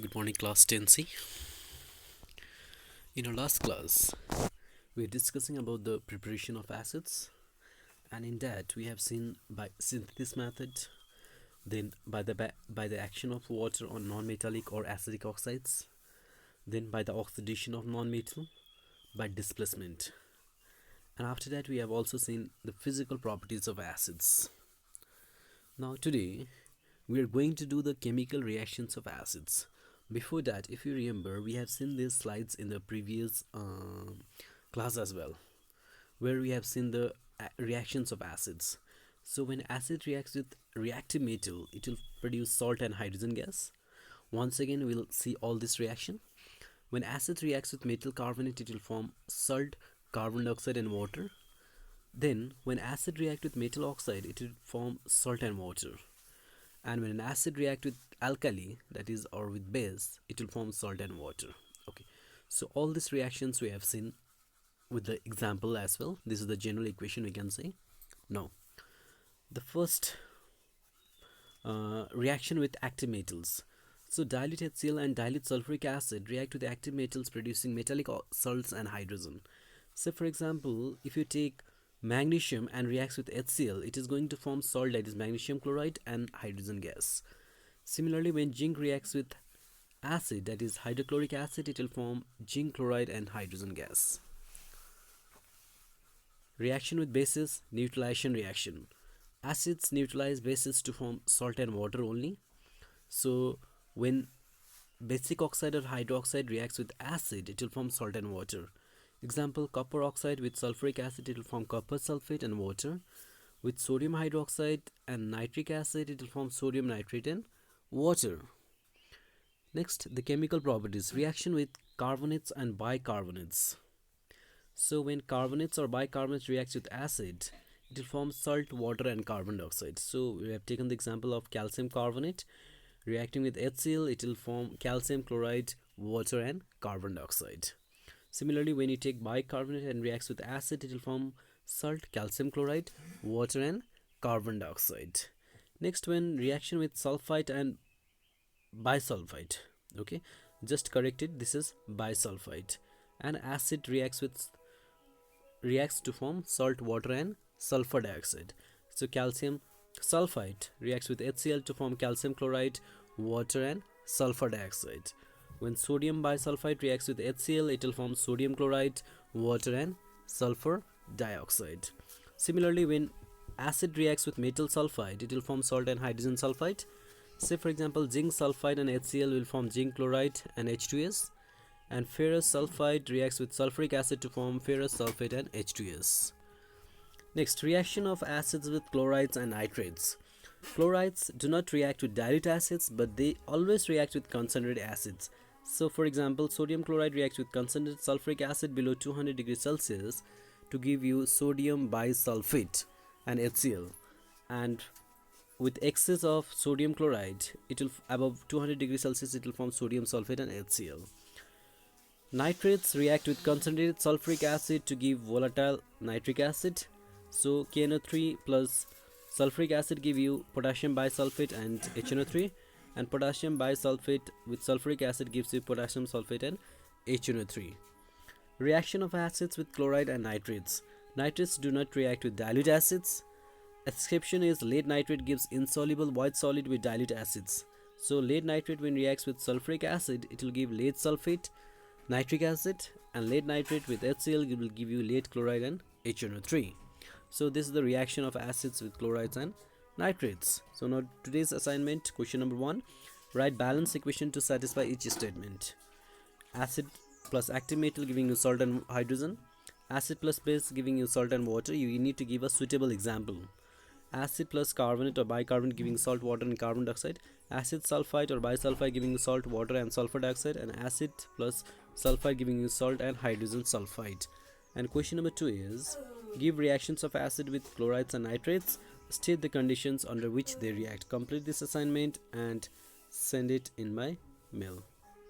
Good morning, class 10C. In our last class, we were discussing about the preparation of acids, and in that we have seen by synthesis method, then by the action of water on non-metallic or acidic oxides, then by the oxidation of non-metal by displacement, and after that we have also seen the physical properties of acids. Now today we are going to do the chemical reactions of acids. Before that, if you remember, we have seen these slides in the previous class as well, where we have seen the reactions of acids. So when acid reacts with reactive metal, it will produce salt and hydrogen gas. Once again, we'll see all this reaction. When acid reacts with metal carbonate, it will form salt, carbon dioxide and water. Then when acid reacts with metal oxide, it will form salt and water. And when an acid reacts with alkali, that is, or with base, it will form salt and water. Okay, so all these reactions we have seen with the example as well. This is the general equation we can say. Now the first reaction with active metals. So dilute HCl and dilute sulfuric acid react with active metals, producing metallic salts and hydrogen. So for example, if you take magnesium and reacts with HCl, it is going to form salt, that is magnesium chloride and hydrogen gas. Similarly, when zinc reacts with acid, that is hydrochloric acid, it will form zinc chloride and hydrogen gas. Reaction with bases, neutralization reaction. Acids neutralize bases to form salt and water only. So when basic oxide or hydroxide reacts with acid, it will form salt and water. Example, copper oxide with sulfuric acid, it will form copper sulfate and water. With sodium hydroxide and nitric acid, it will form sodium nitrate and water. Next, the chemical properties. Reaction with carbonates and bicarbonates. So when carbonates or bicarbonates reacts with acid, it will form salt, water and carbon dioxide. So we have taken the example of calcium carbonate reacting with HCl, it will form calcium chloride, water and carbon dioxide. Similarly, when you take bicarbonate and reacts with acid, it will form salt, calcium chloride, water and carbon dioxide. Next, when reaction with sulfite and bisulfite, okay, just corrected, this is bisulfite, and acid reacts to form salt, water and sulfur dioxide. So calcium sulfite reacts with HCl to form calcium chloride, water and sulfur dioxide. When sodium bisulfite reacts with HCl, it will form sodium chloride, water and sulfur dioxide. Similarly, when acid reacts with metal sulfide, it will form salt and hydrogen sulfide. Say for example, zinc sulfide and HCl will form zinc chloride and H2S, and ferrous sulfide reacts with sulfuric acid to form ferrous sulfate and H2S. Next, reaction of acids with chlorides and nitrates. Chlorides do not react with dilute acids, but they always react with concentrated acids. So for example, sodium chloride reacts with concentrated sulfuric acid below 200 degrees Celsius to give you sodium bisulfate and HCl, and with excess of sodium chloride, it will above 200 degrees Celsius, it will form sodium sulfate and HCl. Nitrates react with concentrated sulfuric acid to give volatile nitric acid. So KNO3 plus sulfuric acid give you potassium bisulfate and HNO3, and potassium bisulfate with sulfuric acid gives you potassium sulfate and HNO3. Reaction of acids with chloride and nitrates. Nitrates do not react with dilute acids. Exception is lead nitrate gives insoluble white solid with dilute acids. So lead nitrate when reacts with sulfuric acid, it will give lead sulfate, nitric acid, and lead nitrate with HCl will give you lead chloride and HNO3. So this is the reaction of acids with chlorides and nitrates. So now today's assignment, question number 1, write balance equation to satisfy each statement. Acid plus active metal giving you salt and hydrogen, acid plus base giving you salt and water. You need to give a suitable example. Acid plus carbonate or bicarbonate giving salt, water and carbon dioxide, acid sulfite or bisulfite giving you salt, water and sulfur dioxide, and acid plus sulfite giving you salt and hydrogen sulfide. And question number 2 is, give reactions of acid with chlorides and nitrates, state the conditions under which they react. Complete this assignment and send it in my mail.